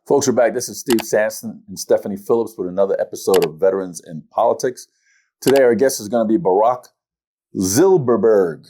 Folks, we're back. This is Steve Sanson and Stephanie Phillips with another episode of Veterans in Politics. Today, our guest is going to be Barak Zilberberg.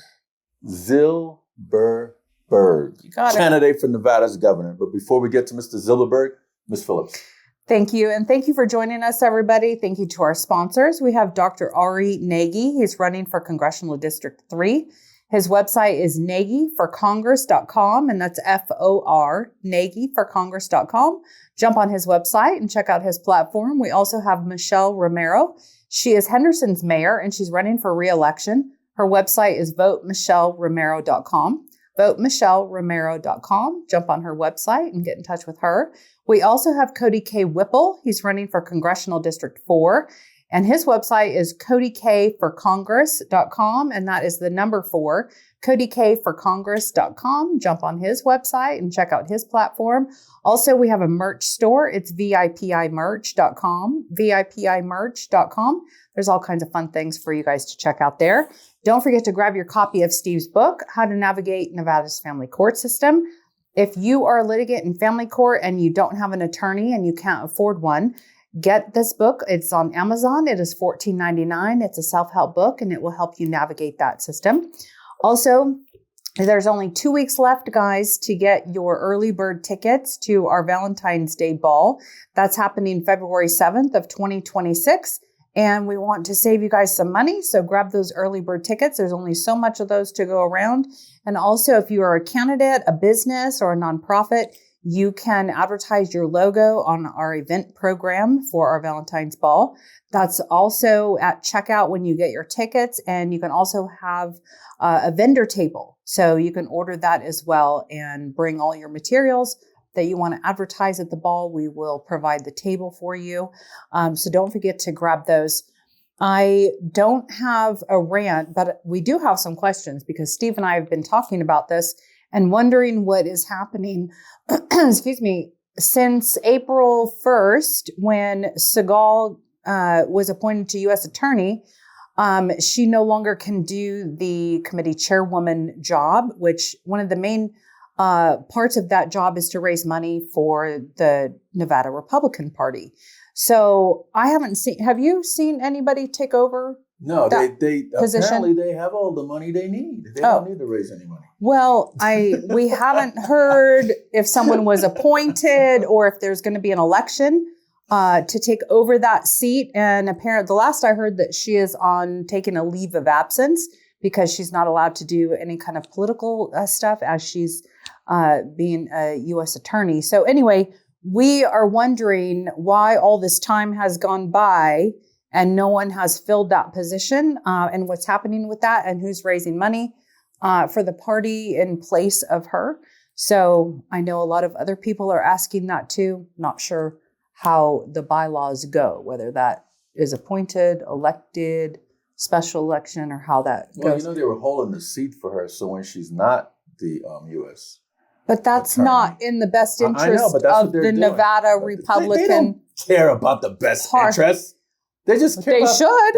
Candidate for Nevada's governor. But before we get to Mr. Zilberberg, Ms. Phillips. Thank you. And thank you for joining us, everybody. Thank you to our sponsors. We have Dr. Ari Nagy. He's running for Congressional District 3. His website is nagyforcongress.com, and that's F-O-R, nagyforcongress.com. Jump on his website and check out his platform. We also have Michelle Romero. She is Henderson's mayor, and she's running for re-election. Her website is votemichelleromero.com. votemichelleromero.com. Jump on her website and get in touch with her. We also have Cody K. Whipple. He's running for Congressional District 4. And his website is codykforcongress.com, and that is the number 4, codykforcongress.com. Jump on his website and check out his platform. Also, we have a merch store. It's vipimerch.com, vipimerch.com. There's all kinds of fun things for you guys to check out there. Don't forget to grab your copy of Steve's book, How to Navigate Nevada's Family Court System. If you are a litigant in family court and you don't have an attorney and you can't afford one, get this book. It's on Amazon. It is $14.99. It's a self-help book, and it will help you navigate that system. Also, there's only 2 weeks left, guys, to get your early bird tickets to our Valentine's Day ball. That's happening February 7th of 2026. And we want to save you guys some money. So grab those early bird tickets. There's only so much of those to go around. And also, if you are a candidate, a business, or a nonprofit, you can advertise your logo on our event program for our Valentine's Ball. That's also at checkout when you get your tickets. And you can also have a vendor table. So you can order that as well and bring all your materials that you want to advertise at the ball. We will provide the table for you. So don't forget to grab those. I don't have a rant, but we do have some questions because Steve and I have been talking about this and wondering what is happening, excuse me, since April 1st, when Segal was appointed to U.S. Attorney. She no longer can do the committee chairwoman job, which one of the main parts of that job is to raise money for the Nevada Republican Party. So I haven't seen, have you seen anybody take over? No, they apparently they have all the money they need. They don't need to raise any money. Well, we haven't heard if someone was appointed or if there's going to be an election to take over that seat. And apparently, the last I heard that she is on taking a leave of absence because she's not allowed to do any kind of political stuff as she's being a U.S. attorney. So anyway, we are wondering why all this time has gone by and no one has filled that position, and what's happening with that, and who's raising money for the party in place of her. So I know a lot of other people are asking that too. Not sure how the bylaws go, whether that is appointed, elected, special election, or how that goes. Well, you know, they were holding the seat for her, so when she's not the U.S. But that's attorney, not in the best interest of the doing. Nevada Republican. They don't care about the best interest. They just care They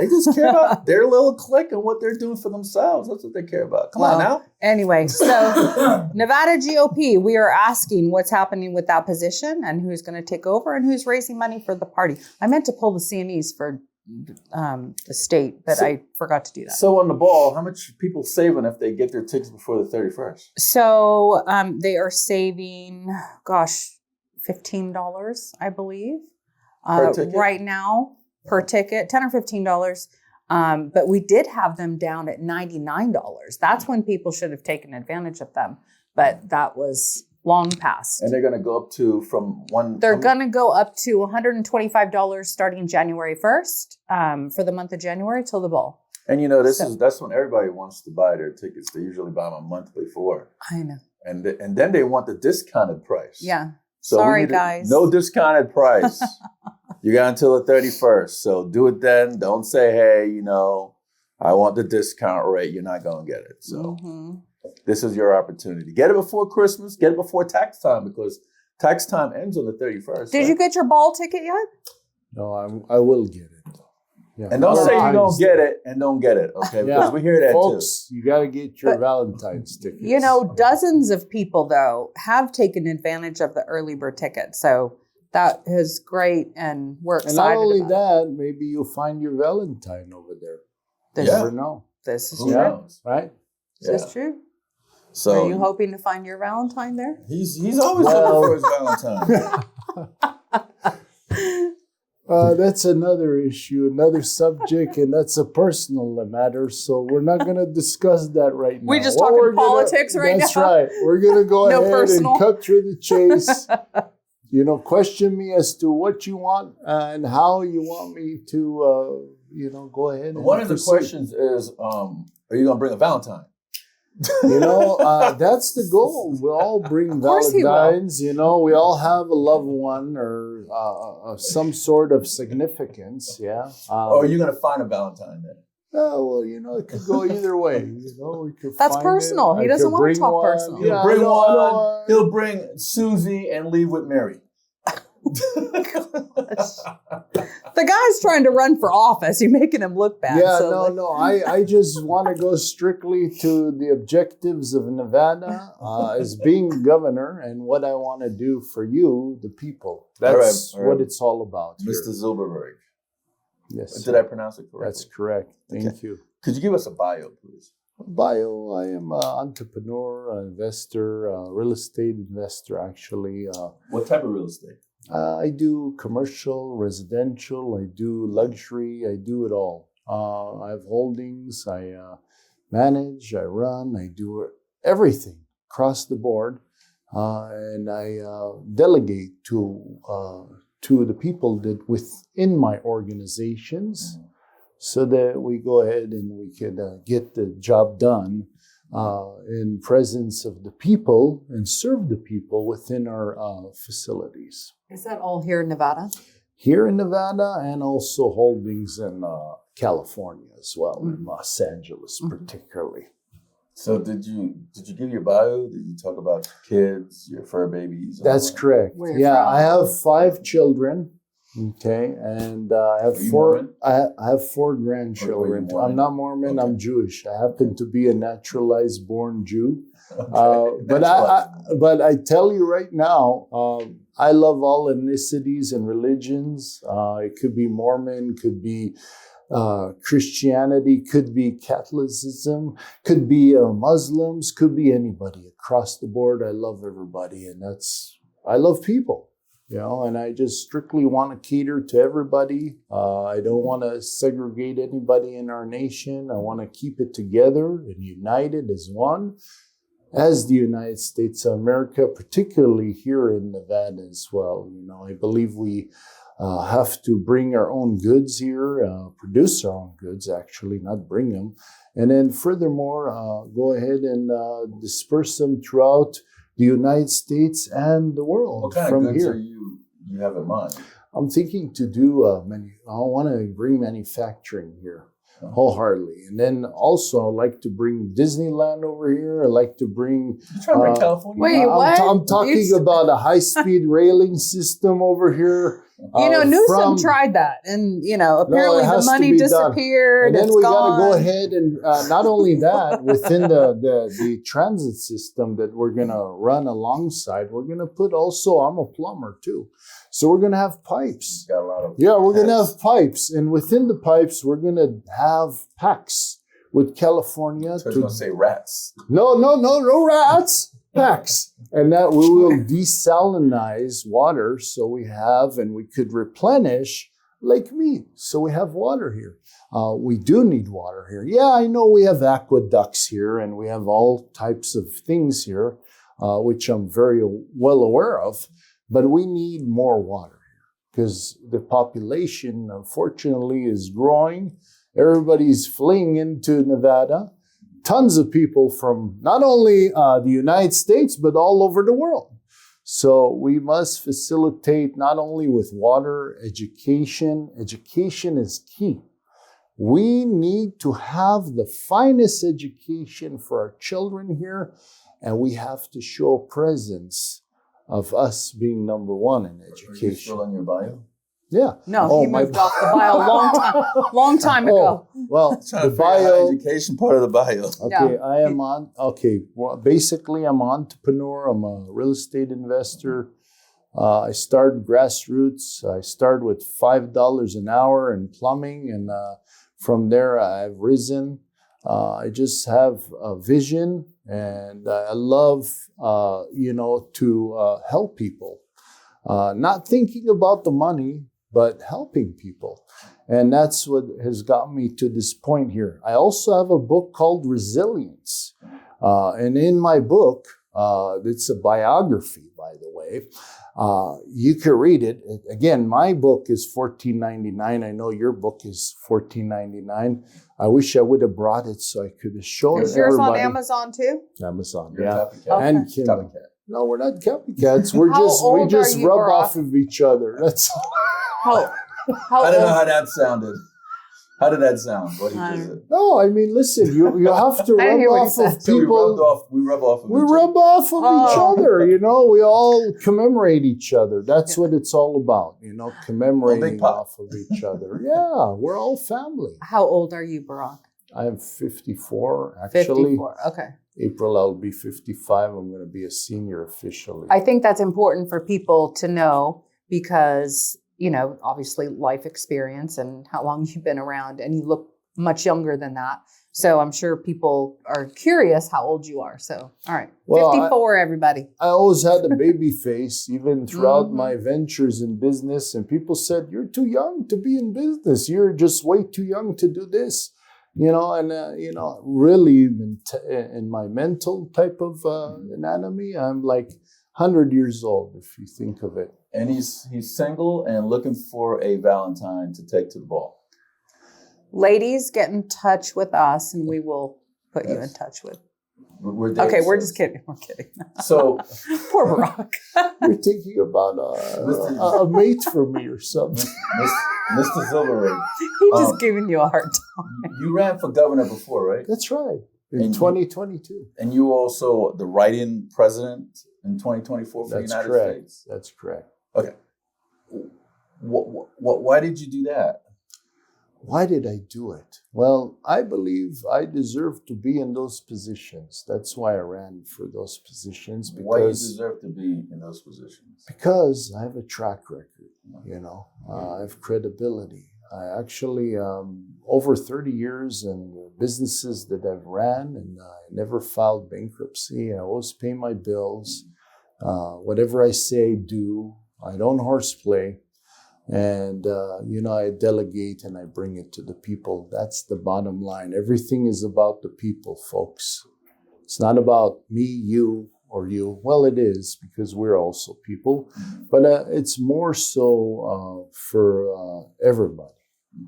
just care about their little clique and what they're doing for themselves. That's what they care about. Come on now. Anyway, so Nevada GOP, we are asking what's happening with that position and who's going to take over and who's raising money for the party. I meant to pull the CNEs for the state, but I forgot to do that. So on the ball, how much people saving if they get their tickets before the 31st? So they are saving, $15, I believe, per ticket? right now. Per ticket, $10 or $15. But we did have them down at $99. That's when people should have taken advantage of them. But that was long past. And they're going to go up to They're going to go up to $125 starting January 1st for the month of January till the ball. And you know, that's when everybody wants to buy their tickets. They usually buy them a month before. I know. And then they want the discounted price. Yeah. So sorry, guys. No discounted price. You got until the 31st. So do it then. Don't say, hey, I want the discount rate. You're not going to get it. So This is your opportunity. Get it before Christmas. Get it before tax time because tax time ends on the 31st. Did you get your ball ticket yet? No, I will get it. Yeah. And don't say you don't get it and don't get it, okay? Because we hear that folks, too. You got to get your Valentine's tickets. Dozens of people, though, have taken advantage of the early bird ticket. So that is great, and we're And excited. not only about that, maybe you'll find your Valentine over there. This, You never know, this is Who true. knows? right? This is true. So Are you hoping to find your Valentine there? he's always looking for his Valentine. That's another issue, another subject, and that's a personal matter. So we're not going to discuss that right now. We just talking we're politics right that's now? right. We're going to go No ahead personal. and cut through the chase. Question me as to what you want and how you want me to, go ahead. And One of the proceed. questions is, are you going to bring a Valentine? That's the goal. We all bring course he will. Valentines. We all have a loved one or some sort of significance. Yeah. Or are you going to find a Valentine there? Oh, well, it could go either way. We could That's find personal. it. He I doesn't could wanna bring talk one. personal. He'll Yeah, bring I know, one. I know. He'll bring Susie and leave with Mary. The guy's trying to run for office. You're making him look bad. Yeah, so no. I just want to go strictly to the objectives of Nevada as being governor and what I want to do for you, the people. That's All right. what it's all about. here. Mr. Zilberberg. Yes, Did I pronounce it correctly? that's correct. Thank you. Could you give us a bio, please? Bio, I am an entrepreneur, an investor, a real estate investor, actually. What type of real estate? I do commercial, residential, I do luxury, I do it all. I have holdings, I manage, I run, I do everything across the board. And I delegate to the people that within my organizations so that we go ahead and we can get the job done in presence of the people and serve the people within our facilities. is that all here in Nevada? Here in Nevada and also holdings in California as well, in Los Angeles particularly. So did you give your bio? Did you talk about kids, your fur babies? all That's that? correct. Where you're Yeah, from. I have 5 children. Okay, and I have Are you 4. Mormon? I have 4 Or are grandchildren. you Mormon? I'm not Mormon. Okay. I'm Jewish. I happen to be a naturalized born Jew. Okay. But I tell you right now, I love all ethnicities and religions. It could be Mormon, could be Christianity, could be Catholicism, could be Muslims, could be anybody across the board. I love everybody, and I love people. And I just strictly want to cater to everybody. I don't want to segregate anybody in our nation. I want to keep it together and united as one, as the United States of America, particularly here in Nevada as well. I believe we have to bring our own goods here, produce our own goods, actually, not bring them. And then furthermore, go ahead and disperse them throughout the United States and the world. What kind from of goods here. are you have in mind? I'm thinking to do I want to bring manufacturing here wholeheartedly. And then also I like to bring Disneyland over here. I like to bring... You trying to bring California? Wait, back? what? I'm talking about a high-speed railing system over here. Newsom tried that, and apparently it the has to money be done. disappeared. And then it's we got to go gone. ahead and not only that, within the transit system that we're going to run alongside, we're going to put also, I'm a plumber too. So we're going to have pipes. Got a lot of We're going to have pipes. And within the pipes, we're going to have packs with California. So I was going to say rats. No rats. Packs. And that we will desalinize water so we have, and we could replenish Lake Mead. So we have water here. We do need water here. Yeah, I know we have aqueducts here and we have all types of things here, which I'm very well aware of, but we need more water here because the population, unfortunately, is growing. Everybody's fleeing into Nevada. Tons of people from not only the United States, but all over the world. So we must facilitate not only with water, education. Education is key. We need to have the finest education for our children here, and we have to show presence of us being number one in Are you education. still on your bio? Yeah. No, he moved off the bio long time ago. Well, Trying to the figure out bio. education part of the bio. Okay, Yeah. I am on. Okay, well, basically, I'm an entrepreneur. I'm a real estate investor. I started grassroots. I started with $5 an hour in plumbing, and from there I've risen. I just have a vision, and I love, to help people. Not thinking about the money, but helping people. And that's what has got me to this point here. I also have a book called Resilience. And in my book, it's a biography, by the way. You can read it. Again, my book is $14.99. I know your book is $14.99. I wish I would have brought it so I could have shown Is yours everybody. on Amazon too? Amazon, You're a yeah. copycat. And Okay. Kindle. Copycat. No, we're not copycats. We How just old are you, rub Barak? off of each other. That's all. How I don't know old? how that sounded. How did that sound? What did you just say? No, I mean, listen, you have to I didn't rub hear what he off said. of So we rub people. off We each rub off of each Oh. other, we all commemorate each other. That's what it's all about, commemorating pop. off of each other. Yeah, we're all family. How old are you, Barak? I am 54, actually. 54. Okay. April, I'll be 55. I'm going to be a senior officially. I think that's important for people to know because, obviously life experience and how long you've been around, and you look much younger than that. So I'm sure people are curious how old you are. So, all right. Well, 54, everybody. I always had a baby face, even throughout Mhm. my ventures in business. And people said, "You're too young to be in business. You're just way too young to do this." Really in my mental type of anatomy, I'm like 100 years old, if you think of it. And he's single and looking for a Valentine to take to the ball. Ladies, get in touch with us and we will put you in Yes. touch with. We're Okay, dating we're service. just kidding. We're kidding. So Poor Barak. You're thinking about a mate for me or something. Mr. Zilberberg, He's just giving you a hard time. you ran for governor before, right? That's right. In And 2022. And you were also the write-in president in 2024 for the That's United correct. States. That's correct. Okay. Why did you do that? Why did I do it? Well, I believe I deserve to be in those positions. That's why I ran for those positions. Why you Because deserve to be in those positions? Because I have a track record, I have credibility. I actually, over 30 years in businesses that I've ran, and I never filed bankruptcy. I always pay my bills. Whatever I say, do. I don't horseplay. And, I delegate and I bring it to the people. That's the bottom line. Everything is about the people, folks. It's not about me, you, or you. Well, it is because we're also people, but it's more so for everybody.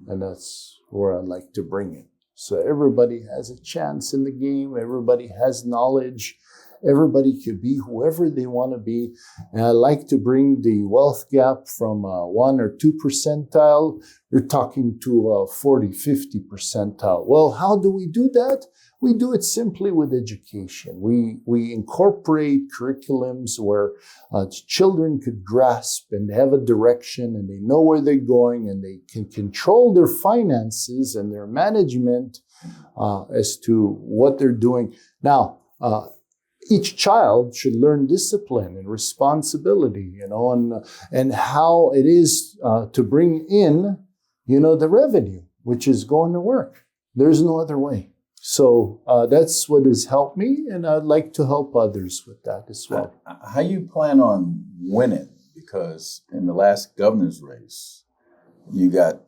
And that's where I like to bring it. So everybody has a chance in the game. Everybody has knowledge. Everybody could be whoever they want to be. And I like to bring the wealth gap from 1 or 2 percentile. You're talking to 40, 50 percentile. Well, how do we do that? We do it simply with education. We incorporate curriculums where children could grasp and have a direction and they know where they're going and they can control their finances and their management as to what they're doing. Now, each child should learn discipline and responsibility, and how it is to bring in, the revenue, which is going to work. There's no other way. So that's what has helped me, and I'd like to help others with that as well. How you plan on winning? Because in the last governor's race, you got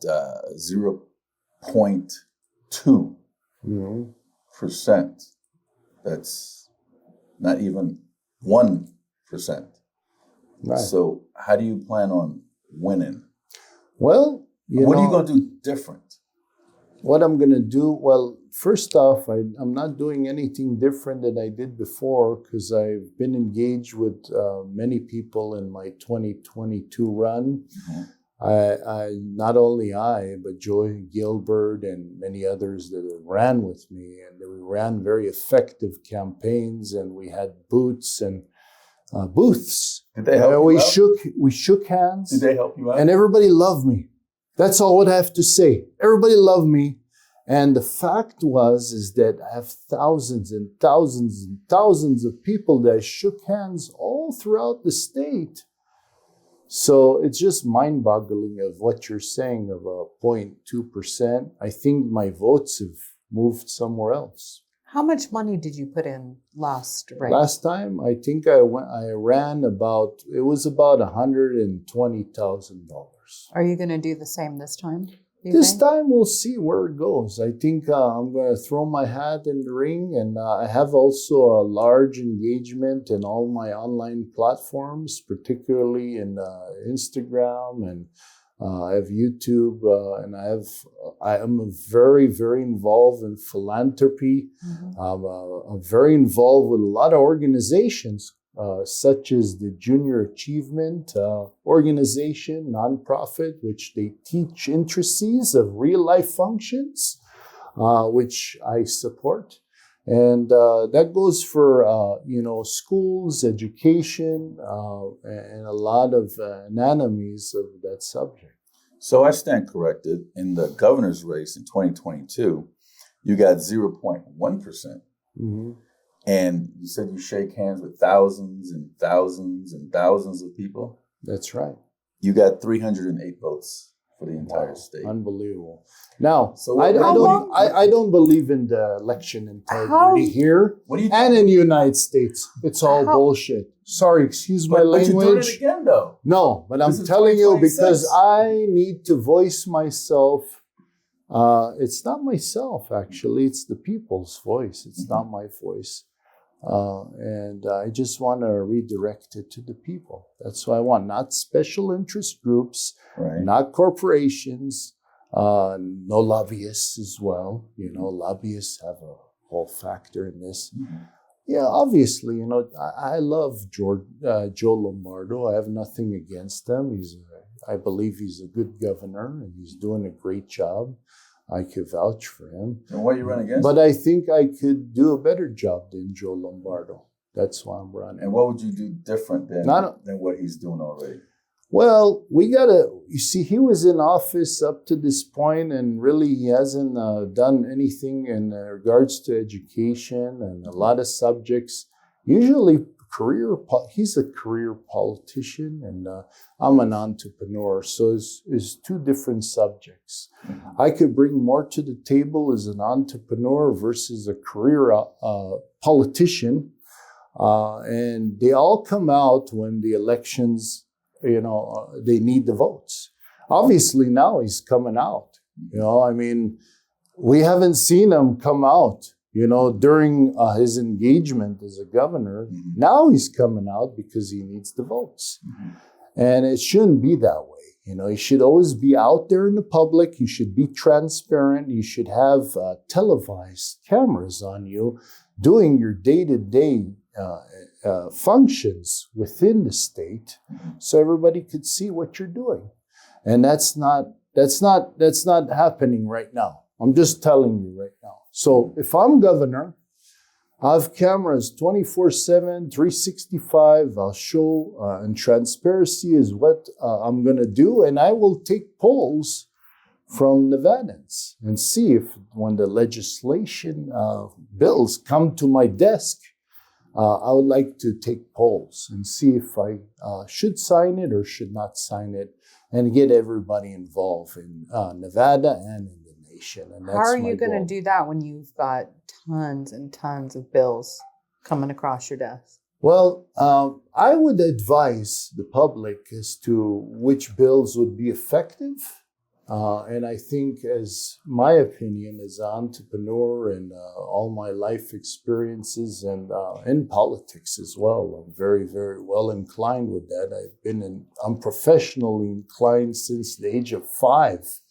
0.2%. That's not even 1%. Right. So how do you plan on winning? Well, What are you going to do different? What I'm going to do, well, first off, I'm not doing anything different than I did before because I've been engaged with many people in my 2022 run. Mm-hmm. Not only I, but Joy Gilbert and many others that ran with me, and we ran very effective campaigns, and we had booths and booths. Did they help you we out? we shook hands. Did they help you out? And everybody loved me. That's all what I have to say. Everybody loved me. And the fact is that I have thousands and thousands and thousands of people that I shook hands all throughout the state. So it's just mind-boggling of what you're saying of a 0.2%. I think my votes have moved somewhere else. How much money did you put in last race? Last time, I think I ran about, it was about $120,000. Are you going to do the same this time? This time we'll see where it goes. I think I'm going to throw my hat in the ring, and I have also a large engagement in all my online platforms, particularly in Instagram, and I have YouTube, and I am very, very involved in philanthropy. I'm very involved with a lot of organizations, such as the Junior Achievement Organization, nonprofit, which they teach intricacies of real life functions, which I support. And that goes for, schools, education, and a lot of anatomies of that subject. So I stand corrected. In the governor's race in 2022, you got 0.1%. Mm-hmm. And you said you shake hands with thousands and thousands and thousands of people. That's right. You got 308 votes for the entire state. Unbelievable. Now, So I what don't believe in the election integrity here do you and in the United States. It's all bullshit. Sorry, excuse my language. But you're doing it again, though. No, but I'm This is telling you 2026. because I need to voice myself. It's not myself, actually. It's the people's voice. It's not my voice. And I just want to redirect it to the people. That's what I want. Not special interest groups, Right. not corporations, no lobbyists as well. Lobbyists have a whole factor in this. Mm-hmm. Yeah, obviously, I love Joe Lombardo. I have nothing against him. I believe he's a good governor and he's doing a great job. I could vouch for him. And why you run against But him? I think I could do a better job than Joe Lombardo. That's why I'm running. And what would you do different than what he's doing already? Well, you see, he was in office up to this point, and really he hasn't done anything in regards to education and a lot of subjects. Usually he's a career politician, and I'm an entrepreneur. So it's two different subjects. Mm-hmm. I could bring more to the table as an entrepreneur versus a career politician. And they all come out when the elections, they need the votes. Obviously now he's coming out. We haven't seen him come out, during his engagement as a governor. Mm-hmm. Now he's coming out because he needs the votes. Mm-hmm. And it shouldn't be that way. You should always be out there in the public. You should be transparent. You should have televised cameras on you doing your day-to-day functions within the state, so everybody could see what you're doing. And that's not happening right now. I'm just telling you right now. So if I'm governor, I have cameras 24/7, 365. I'll show, and transparency is what I'm going to do. And I will take polls from Nevadans and see if when the legislation bills come to my desk, I would like to take polls and see if I should sign it or should not sign it, and get everybody involved in Nevada and in the nation. And that's How are you going to do that when you've got tons and tons of bills coming across your desk? Well, I would advise the public as to which bills would be effective. And I think, as my opinion as an entrepreneur and all my life experiences and in politics as well, I'm very, very well inclined with that. I'm professionally inclined since the age of 5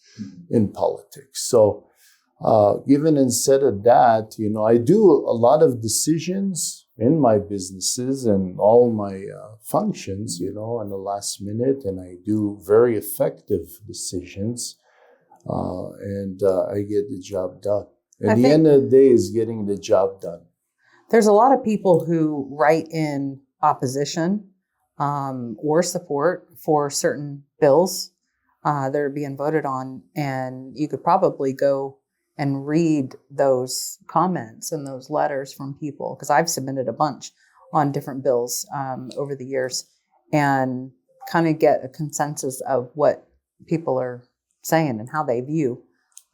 in politics. So given and said of that, I do a lot of decisions in my businesses and all my functions, in the last minute, and I do very effective decisions, and I get the job done. At the end of the day is getting the job done. There's a lot of people who write in opposition or support for certain bills that are being voted on, and you could probably go and read those comments and those letters from people, because I've submitted a bunch on different bills over the years. And kind of get a consensus of what people are saying and how they view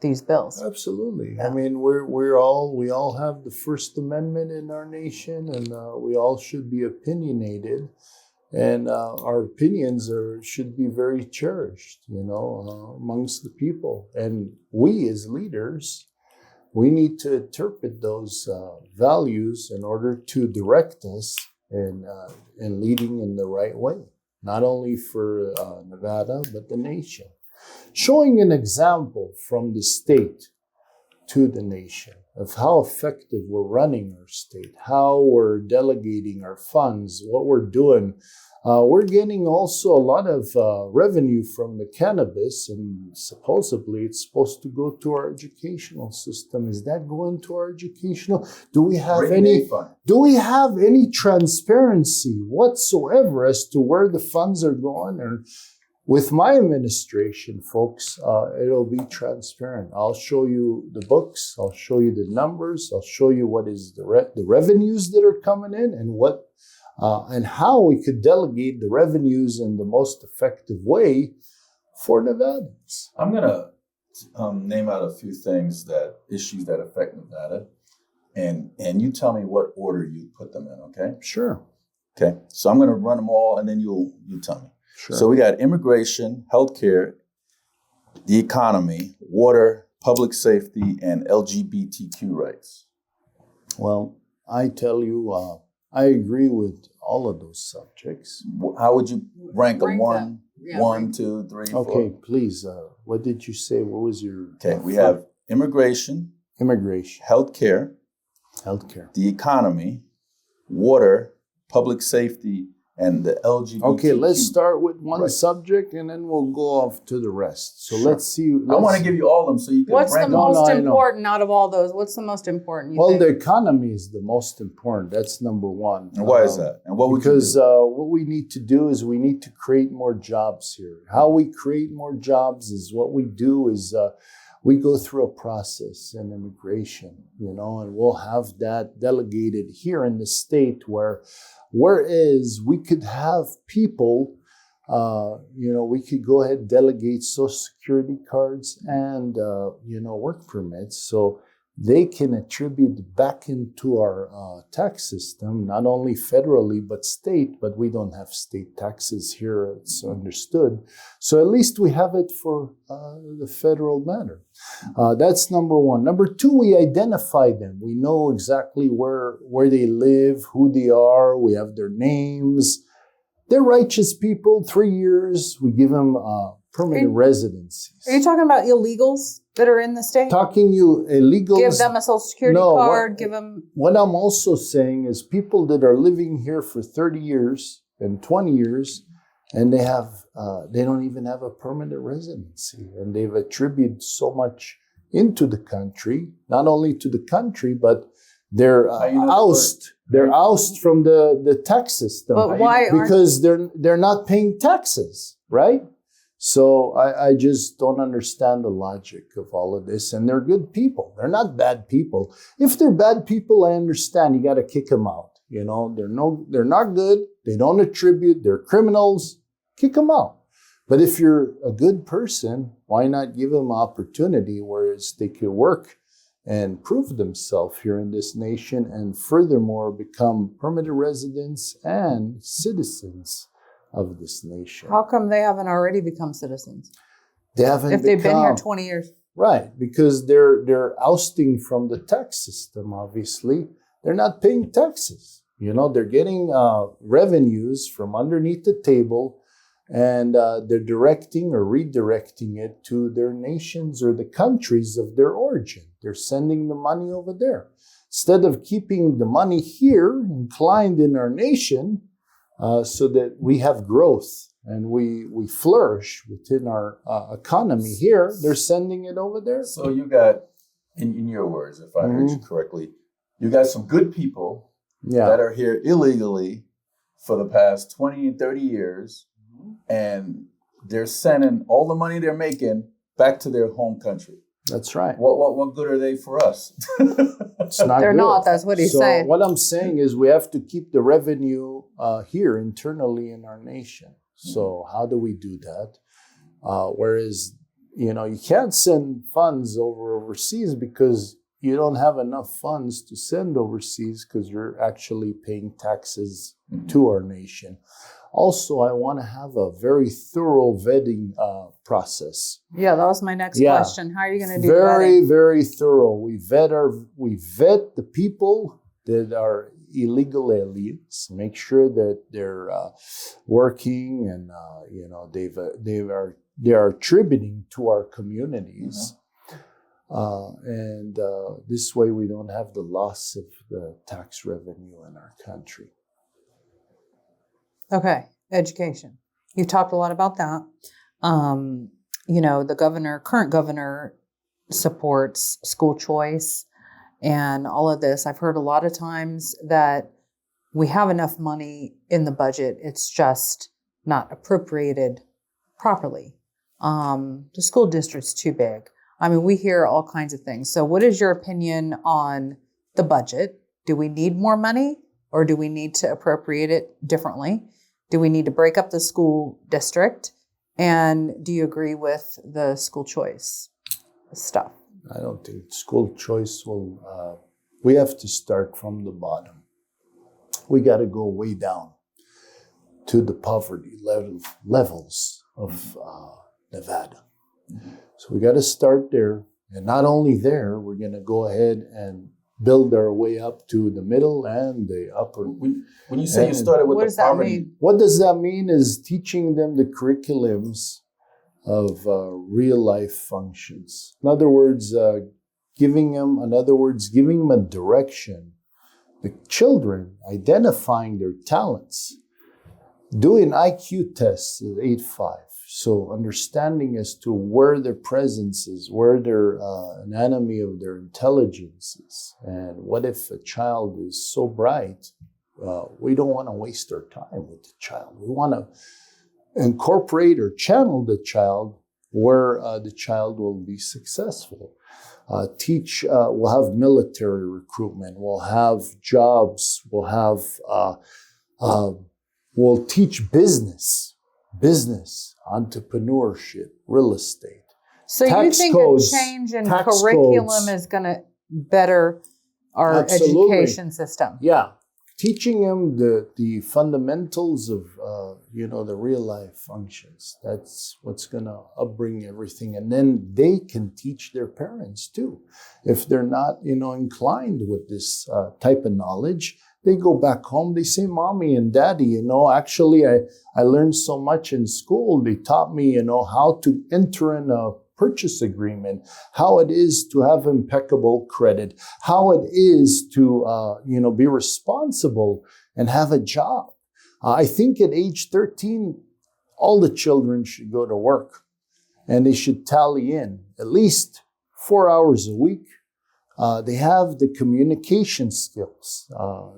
these bills. Absolutely. Yeah. I mean, we all have the First Amendment in our nation, and we all should be opinionated, and our opinions should be very cherished, amongst the people. And we as leaders, we need to interpret those values in order to direct us in leading in the right way, not only for Nevada, but the nation. Showing an example from the state to the nation of how effective we're running our state, how we're delegating our funds, what we're doing. We're getting also a lot of revenue from the cannabis, and supposedly it's supposed to go to our educational system. Is that going to our educational? Do we have any transparency whatsoever as to where the funds are going? Or with my administration, folks, it'll be transparent. I'll show you the books. I'll show you the numbers. I'll show you what is the revenues that are coming in, and how we could delegate the revenues in the most effective way for Nevadans. I'm going to name out a few issues that affect Nevada, and you tell me what order you put them in, okay? Sure. Okay, so I'm going to run them all, and then you tell me. Sure. So we got immigration, healthcare, the economy, water, public safety, and LGBTQ rights. Well, I tell you, I agree with all of those subjects. How would you rank them? Them. One, two, three, four? Okay, please. What did you say? What was your... Okay, we have immigration, healthcare, the economy, water, public safety, and the LGBTQ. Okay, let's start with one subject, and then we'll go off to the rest. So let's see. I want to give you all of them so you can What's the rank most important out of all those? What's the most important? Well, the economy is the most important. That's number one. And why is that? And what would because you do? What we need to do is we need to create more jobs here. How we create more jobs is what we do is we go through a process in immigration, and we'll have that delegated here in the state whereas we could have people, we could go ahead and delegate Social Security cards and, work permits so they can attribute back into our tax system, not only federally, but state, but we don't have state taxes here, it's understood. So at least we have it for the federal matter. That's number one. Number two, we identify them. We know exactly where they live, who they are. We have their names. They're righteous people. 3 years, we give them permanent residencies. Are you talking about illegals that are in the state? Talking you illegals. Give them a Social Security card. Give them. What I'm also saying is people that are living here for 30 years and 20 years, and they don't even have a permanent residency, and they've attributed so much into the country, not only to the country, but they're oust from the tax system. But why? Because they're not paying taxes, right? So I just don't understand the logic of all of this. And they're good people. They're not bad people. If they're bad people, I understand. You got to kick them out. They're not good. They don't attribute. They're criminals. Kick them out. But if you're a good person, why not give them opportunity whereas they could work and prove themselves here in this nation and furthermore become permanent residents and citizens of this nation. How come they haven't already become citizens? They haven't. If they've been here 20 years. Right, because they're ousting from the tax system, obviously. They're not paying taxes. They're getting revenues from underneath the table, and they're directing or redirecting it to their nations or the countries of their origin. They're sending the money over there. Instead of keeping the money here inclined in our nation, so that we have growth and we flourish within our economy here, they're sending it over there. So you got, in your words, if I heard you correctly, you got some good people that are here illegally for the past 20 and 30 years, and they're sending all the money they're making back to their home country. That's right. What good are they for us? It's not They're good. not. That's what he's saying. What I'm saying is we have to keep the revenue here internally in our nation. So how do we do that? Whereas, you can't send funds overseas because you don't have enough funds to send overseas because you're actually paying taxes to our nation. Also, I want to have a very thorough vetting process. Yeah, that was my next question. How are you going to do that? Very, very thorough. We vet the people that are illegal aliens, make sure that they're working and they are contributing to our communities. And this way we don't have the loss of the tax revenue in our country. Okay, education. You talked a lot about that. The current governor supports school choice and all of this. I've heard a lot of times that we have enough money in the budget. It's just not appropriated properly. The school district's too big. I mean, we hear all kinds of things. So what is your opinion on the budget? Do we need more money or do we need to appropriate it differently? Do we need to break up the school district? And do you agree with the school choice stuff? I don't think school choice will, we have to start from the bottom. We got to go way down to the poverty levels of Nevada. So we got to start there. And not only there, we're going to go ahead and build our way up to the middle and the upper. When you say you started with the poverty, what does that mean is teaching them the curriculums of real life functions. In other words, giving them a direction. The children identifying their talents, doing IQ tests at 8-5. So understanding as to where their presence is, where their anatomy of their intelligence is. And what if a child is so bright, we don't want to waste our time with the child. We want to incorporate or channel the child where the child will be successful. We'll have military recruitment, we'll have jobs, we'll teach business, entrepreneurship, real estate. So you think a change in curriculum is going to better our education system? Yeah. Teaching them the fundamentals of, the real life functions. That's what's going to upbring everything. And then they can teach their parents too. If they're not, inclined with this type of knowledge, they go back home. They say, Mommy and Daddy, actually I learned so much in school. They taught me, how to enter in a purchase agreement, how it is to have impeccable credit, how it is to, be responsible and have a job. I think at age 13, all the children should go to work and they should tally in at least 4 hours a week. They have the communication skills.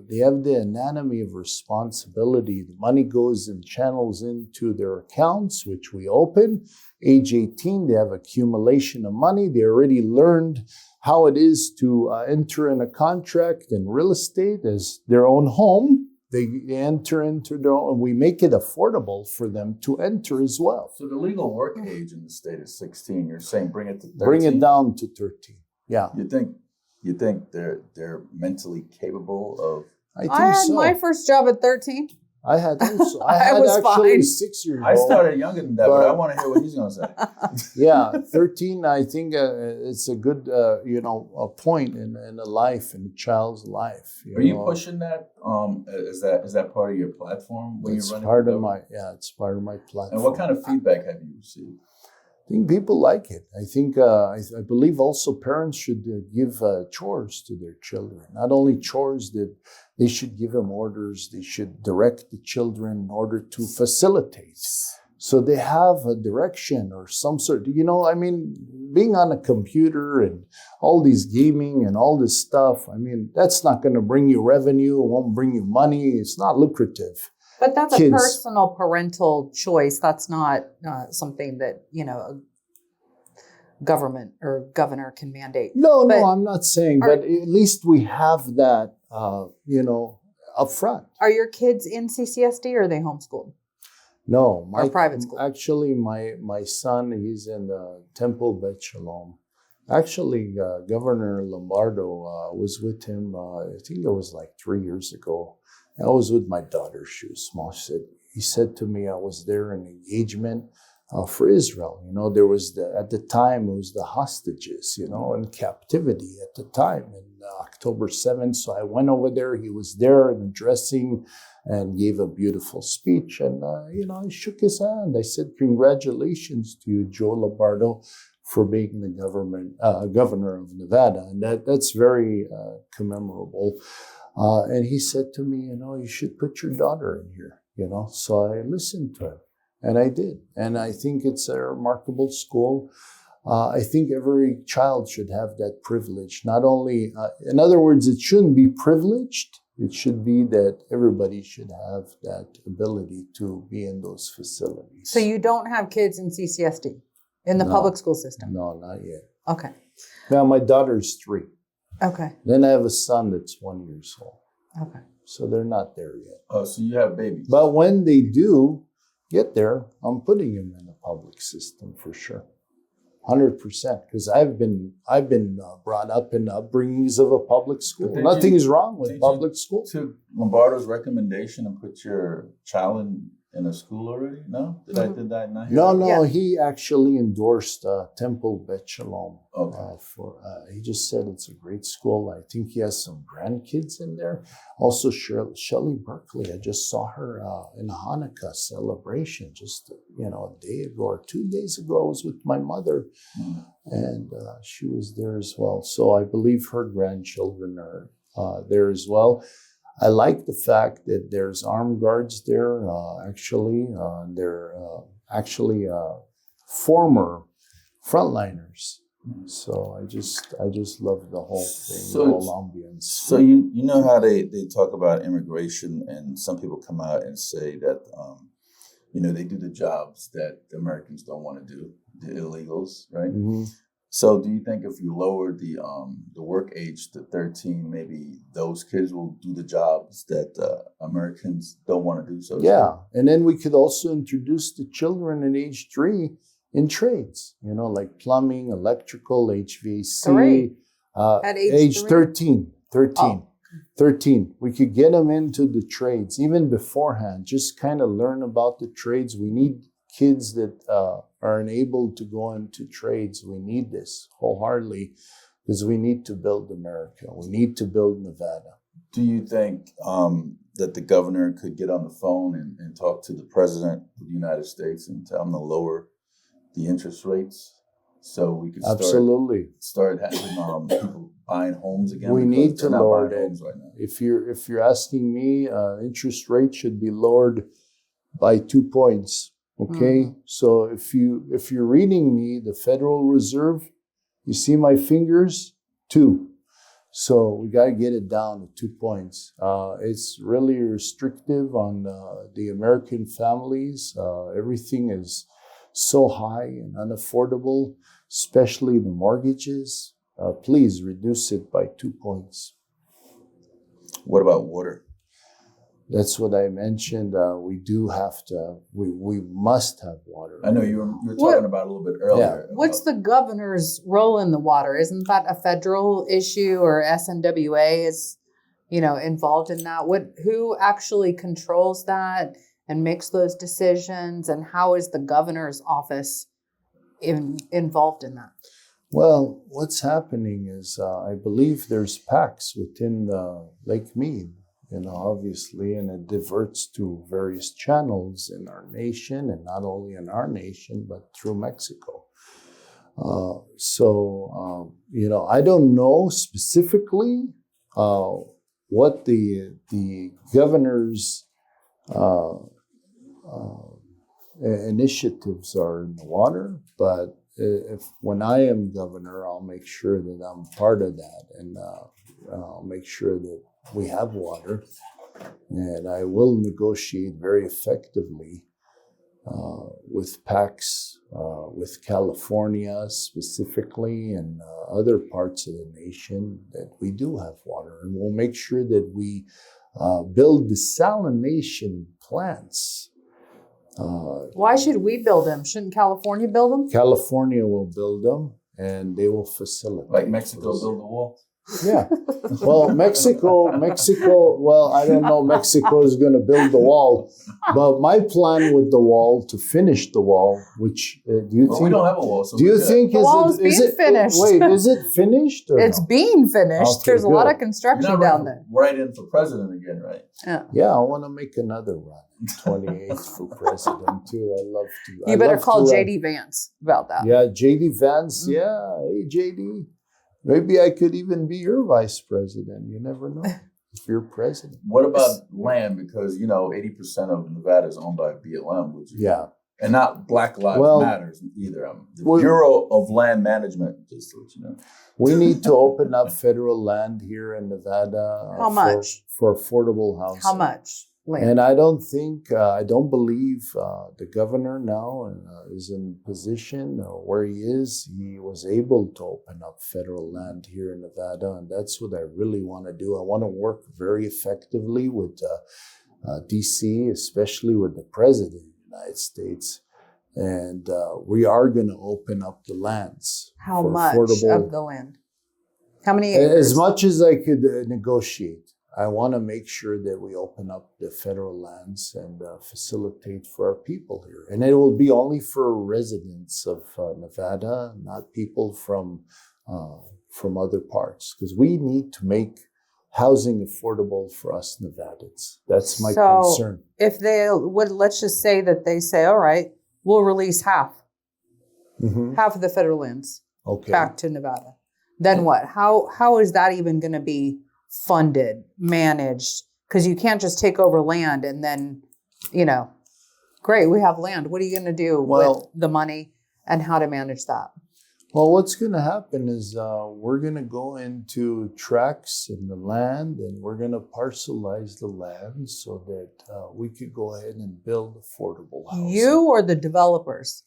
They have the anatomy of responsibility. The money goes and channels into their accounts, which we open. Age 18, they have accumulation of money. They already learned how it is to enter in a contract in real estate as their own home. They enter into their own, and we make it affordable for them to enter as well. So the legal work age in the state is 16. You're saying bring it to 13? Bring it down to 13. Yeah. You think they're mentally capable of? I had my first job at 13. I had also. I had was actually fine. 6 years old. I started younger than that, but I want to hear what he's going to say. Yeah, 13. I think it's a good, a point in a life, in a child's life. Are you pushing that? Is that part of your platform when you're running? It's part of my platform. And what kind of feedback have you received? I think people like it. I think I believe also parents should give chores to their children. Not only chores, that they should give them orders. They should direct the children in order to facilitate. So they have a direction or some sort. Being on a computer and all these gaming and all this stuff, that's not going to bring you revenue. It won't bring you money. It's not lucrative. But that's a personal parental choice. That's not something that, a government or governor can mandate. No, I'm not saying, but at least we have that, up front. Are your kids in CCSD or are they homeschooled? No, Or private school? Actually, my son, he's in Temple Bet Shalom. Actually, Governor Lombardo was with him. I think it was like 3 years ago. I was with my daughter. She was small. He said to me, I was there in engagement for Israel. You know, there was at the time it was the hostages, you know, in captivity at the time in October 7th. So I went over there. He was there and addressing and gave a beautiful speech. And, you know, I shook his hand. I said, congratulations to you, Joe Lombardo, for being the governor of Nevada. And that's very commemorable. And he said to me, you know, you should put your daughter in here, you know. So I listened to him, and I did. And I think it's a remarkable school. I think every child should have that privilege. Not only, in other words, it shouldn't be privileged. It should be that everybody should have that ability to be in those facilities. So you don't have kids in CCSD, in the public school system? No, not yet. Okay. Now, my daughter's 3. Okay. Then I have a son that's 1 year old. Okay. So they're not there yet. Oh, so you have babies. But when they do get there, I'm putting them in the public system for sure. 100%, because I've been brought up in upbringings of a public school. Nothing's wrong with public school. Took Lombardo's recommendation and put your child in a school already? No? Did I not hear that? No, he actually endorsed Temple Bet Shalom. Okay. He just said it's a great school. I think he has some grandkids in there. Also, Shelley Berkeley, I just saw her in a Hanukkah celebration just, a day ago or 2 days ago. I was with my mother, and she was there as well. So I believe her grandchildren are there as well. I like the fact that there's armed guards there. They're actually former frontliners. So I just love the whole thing, the whole ambience. So you know how they talk about immigration, and some people come out and say that they do the jobs that the Americans don't want to do, the illegals, right? Mm-hmm. So do you think if you lower the work age to 13, maybe those kids will do the jobs that Americans don't want to do? So yeah, and then we could also introduce the children in age 3 in trades, like plumbing, electrical, HVAC. At age 13. Oh. 13. We could get them into the trades even beforehand. Just kind of learn about the trades. We need kids that are unable to go into trades. We need this wholeheartedly because we need to build America. We need to build Nevada. Do you think that the governor could get on the phone and talk to the president of the United States and tell him to lower the interest rates so we could start having people buying homes again? We need to lower it. Right now. If you're asking me, interest rate should be lowered by 2 points. Okay, so if you're reading me, the Federal Reserve, you see my fingers, 2. So we got to get it down to 2 points. It's really restrictive on the American families. Everything is so high and unaffordable, especially the mortgages. Please reduce it by 2 points. What about water? That's what I mentioned. We do have to. We must have water. I know you were talking about it a little bit earlier. Yeah. What's the governor's role in the water? Isn't that a federal issue, or SNWA is, involved in that? Who actually controls that and makes those decisions? And how is the governor's office involved in that? Well, what's happening is I believe there's PACs within Lake Mead. Obviously, and it diverts to various channels in our nation, and not only in our nation, but through Mexico. I don't know specifically what the governor's initiatives are in the water, but when I am governor, I'll make sure that I'm part of that, and I'll make sure that we have water, and I will negotiate very effectively with PACs, with California specifically, and other parts of the nation that we do have water. And we'll make sure that we build desalination plants Why should we build them? Shouldn't California build them? California will build them, and they will facilitate. Like Mexico build the wall? Yeah. Well, Mexico, well, I don't know, Mexico is going to build the wall. But my plan with the wall, to finish the wall, which do you think... we don't have a wall, so do you think... The wall is being finished. Wait, is it finished? Or it's being finished. Okay, There's a lot good. of construction You're not down there. right in for president again, right? Yeah, I want to make another run. 28th for president, too. I love to. You better call JD Vance about that. Yeah, JD Vance. Yeah, hey, JD. Maybe I could even be your vice president. You never know if you're president. What about land? Because, 80% of Nevada is owned by BLM, which is, Yeah. and not Black Lives Matters either. The Well- Bureau of Land Management, just to let you know. We need to open up federal land here in Nevada. How much? For affordable housing. How much land? And I don't believe the governor now is in position where he is. He was able to open up federal land here in Nevada, and that's what I really want to do. I want to work very effectively with DC, especially with the president of the United States. And we are going to open up the lands. How for much affordable, of the land? How many acres? as much as I could negotiate. I want to make sure that we open up the federal lands and facilitate for our people here. And it will be only for residents of Nevada, not people from other parts, because we need to make housing affordable for us Nevadans. That's my concern. If they would, let's just say that they say, all right, we'll release half of the federal lands back to Nevada. Then what? How is that even going to be funded, managed? Because you can't just take over land and then, great, we have land. What are you going to do with the money and how to manage that? Well, what's going to happen is we're going to go into tracts in the land, and we're going to parcelize the land so that we could go ahead and build affordable housing. You or the developers?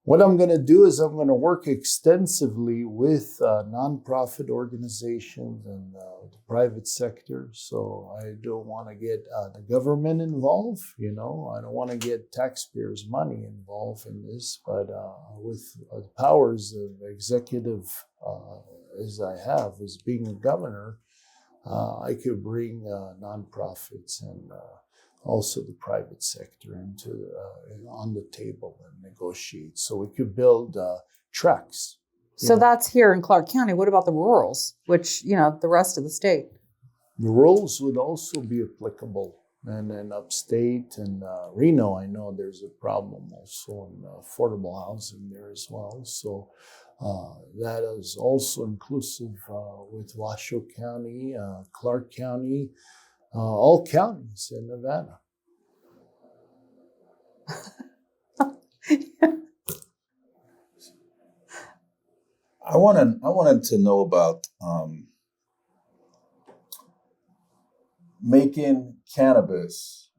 What I'm going to do is I'm going to work extensively with nonprofit organizations and the private sector. So I don't want to get the government involved. I don't want to get taxpayers' money involved in this. But with the powers of executive as I have as being a governor, I could bring nonprofits and also the private sector into on the table and negotiate, so we could build tracks. So that's here in Clark County. What about the rurals, which the rest of the state? The rules would also be applicable, and then upstate and Reno, I know there's a problem also in affordable housing there as well. So that is also inclusive with Washoe County, Clark County. All counties in Nevada. I wanted to know about making cannabis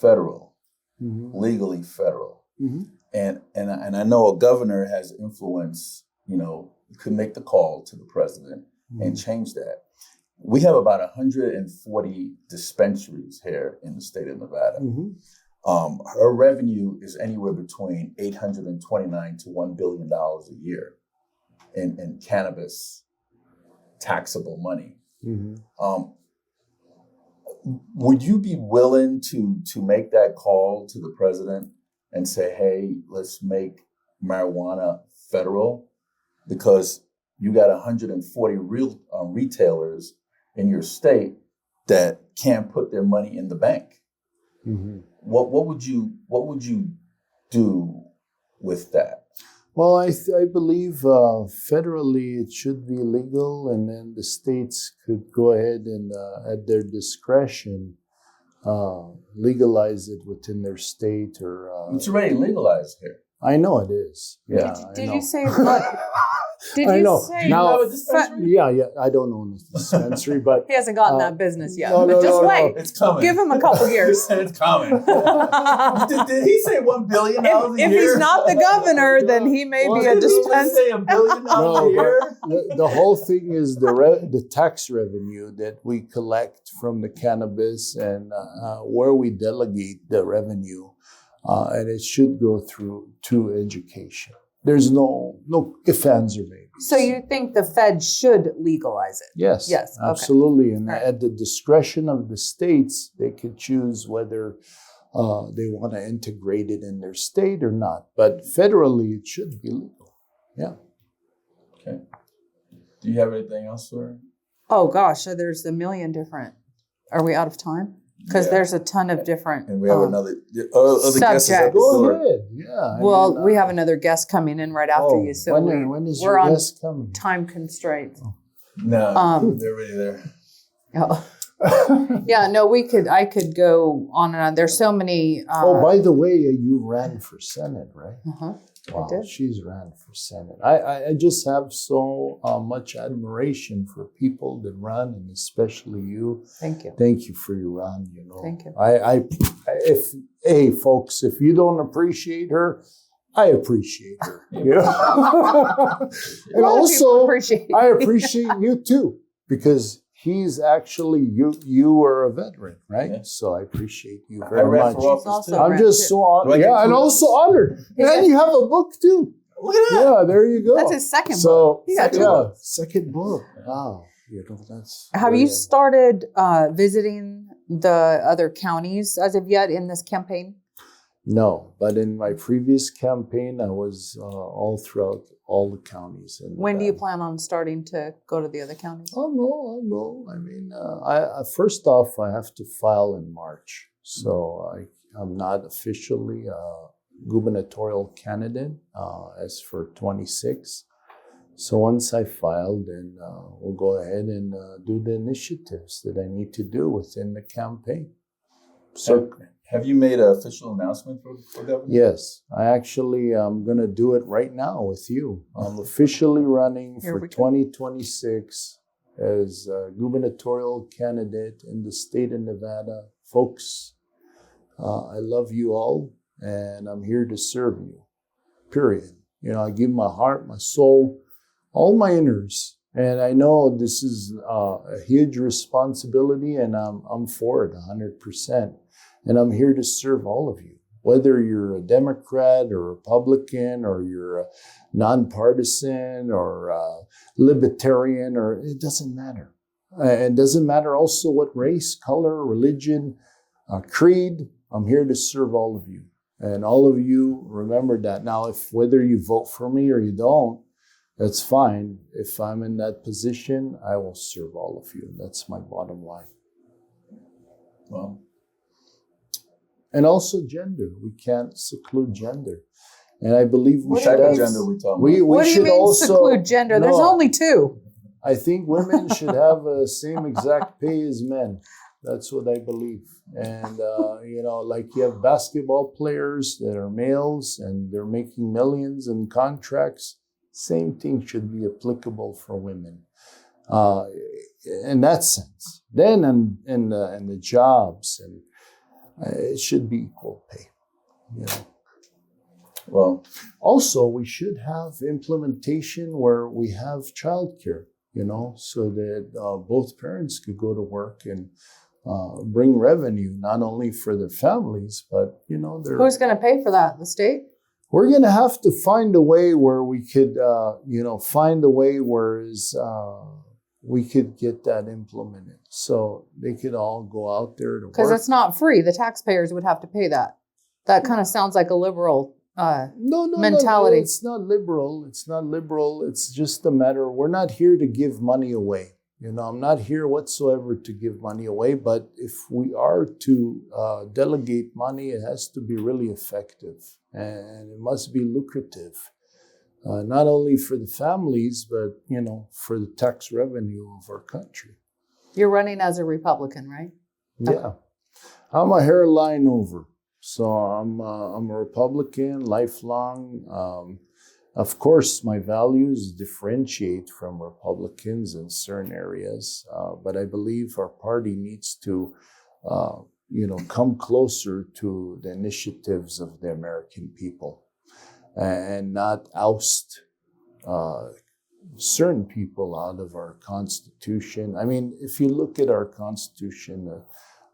federal, legally federal, and I know a governor has influence. Could make the call to the president and change that. We have about 140 dispensaries here in the state of Nevada. Her revenue is anywhere between $829 to $1 billion a year in cannabis taxable money. Would you be willing to make that call to the president and say, hey, let's make marijuana federal? Because you got 140 real retailers in your state that can't put their money in the bank. What would you do with that? Well, I believe federally it should be legal, and then the states could go ahead and at their discretion legalize it within their state or. It's already legalized here. I know it is. Yeah. Did you say what? Did I you know. say Now, Yeah. I don't own a dispensary, but he hasn't gotten that business yet? no, Just no, wait. It's coming. Give him a couple years. It's coming. Did he say $1 billion a year? If he's not the governor, then he may be a Did he dispensary. say $1 billion a year? the whole thing is the tax revenue that we collect from the cannabis and where we delegate the revenue. and it should go through to education. There's no ifs, ands, or maybes. So you think the Fed should legalize it? Yes, Yes, okay. absolutely. And Right. at the discretion of the states, they could choose whether they want to integrate it in their state or not. But federally, it should be legal. Yeah. Okay. Do you have anything else, sir? Oh gosh, so there's a million different. Are we out of time? Because Yeah. there's a ton of different. And we have other guests at the subjects. Go door. ahead. Yeah. Well, we have another guest coming in right after you, so when is we're your on guest coming? time constraints. No, they're already there. Oh. Yeah, no, I could go on and on. There's so many. Oh, by the way, you ran for Senate, right? Uh-huh. Wow, did. she's ran for Senate. I just have so much admiration for people that run, and especially you. Thank you. Thank you for your run. You know, Thank you. Hey, folks, if you don't appreciate her, I appreciate her. You know? A And lot of people also, appreciate I appreciate you too, because he's actually you are a veteran, right? Yeah. So I appreciate you I very ran much. for office Also too. I'm ran just too. so honored. Do I get Yeah, and kudos? also honored. Yeah. And you have a book too. Look at that. Yeah, there you go. That's his second book. So You got two yeah, books. second book. Wow, you know that's. Have very- you started visiting the other counties as of yet in this campaign? No, but in my previous campaign, I was all throughout all the counties. When do you plan on starting to go to the other counties? I'll go. I mean, I first off, I have to file in March, so I'm not officially a gubernatorial candidate as for 26. So once I filed, then we'll go ahead and do the initiatives that I need to do within the campaign. So Have you made an official announcement for governor? yes, I actually am going to do it right now with you. I'm officially running Here for we go. 2026 as a gubernatorial candidate in the state of Nevada. Folks, I love you all, and I'm here to serve you, period. You know, I give my heart, my soul, all my inners. And I know this is a huge responsibility, and I'm for it 100%. And I'm here to serve all of you, whether you're a Democrat or Republican, or you're a nonpartisan or a libertarian, or it doesn't matter. It doesn't matter also what race, color, religion, creed. I'm here to serve all of you. And all of you remember that. Now, whether you vote for me or you don't, that's fine. If I'm in that position, I will serve all of you. That's my bottom line. Well, and also gender. We can't seclude gender. And I believe we What should do you have, mean? gender we talking we about? What do you should mean also seclude gender? There's No. only two. I think women should have the same exact pay as men. That's what I believe. And, like you have basketball players that are males and they're making millions in contracts. Same thing should be applicable for women. In that sense. Then in the jobs, and it should be equal pay. You know. Well, Also, we should have implementation where we have childcare, so that both parents could go to work and bring revenue, not only for their families, but, Who's going to pay for that? The state? we're going to have to find a way where we could, we could get that implemented. So they could all go out there to Because work. it's not free. The taxpayers would have to pay that. That kind of sounds like a liberal. No, mentality. it's not liberal. It's not liberal. It's just a matter. We're not here to give money away. I'm not here whatsoever to give money away. But if we are to delegate money, it has to be really effective, and it must be lucrative, not only for the families, but for the tax revenue of our country. You're running as a Republican, right? Yeah, I'm a hairline over. So I'm a Republican, lifelong. Of course, my values differentiate from Republicans in certain areas, but I believe our party needs to, come closer to the initiatives of the American people, and not oust certain people out of our Constitution. I mean, if you look at our Constitution,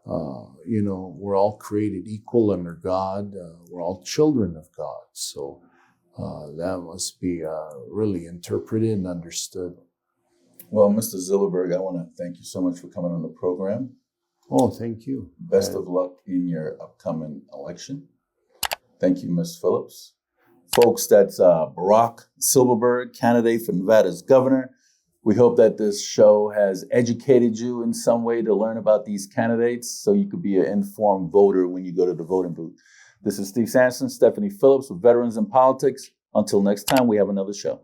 we're all created equal under God. We're all children of God. So that must be really interpreted and understood. Well, Mr. Zilberberg, I want to thank you so much for coming on the program. Oh, thank you. Best of luck in your upcoming election. Thank you, Ms. Phillips. Folks, that's Barak Zilberberg, candidate for Nevada's governor. We hope that this show has educated you in some way to learn about these candidates so you could be an informed voter when you go to the voting booth. This is Steve Sampson, Stephanie Phillips with Veterans in Politics. Until next time, we have another show.